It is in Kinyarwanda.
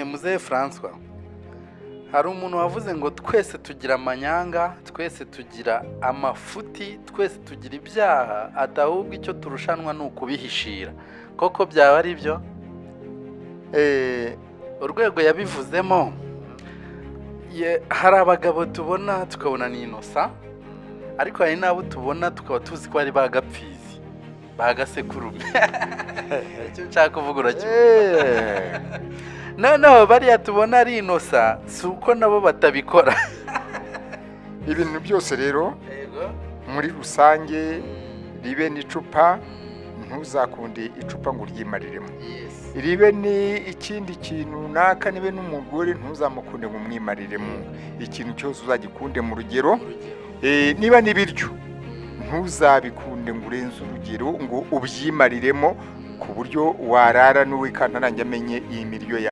Muzehe François, hari umuntu wavuze ngo twese tugira amanyanga, twese tugira amafuti, twese tugira ibyaha, adahubwo icyo turushanwa ni ukubihishira. Koko byaba ari byo? Urwego yabivuzemo, hari abagabo tubona tukabona ni Innocent, ariko hari n'abo tubona tukaba tuzi ko ari bagapfizi, bagasekurume. Icyo nshaka kuvuga uracyumva? Noneho bariya tubona ari Innocent, si uko nabo batabikora. Ibintu byose rero muri rusange ribe n'icupa, ntuzakunde icupa ngo uryimariremo. Ribe ni ikindi kintu runaka, nibe n'umugore ntuzamukunde ngo umwimariremo. Ikintu cyose uzagikunde mu rugero. Niba n'ibiryo ntuzabikunde ngo urenze urugero ngo ubyimariremo, ku buryo warara n'uwe kandi nanjye amenye iyi miryo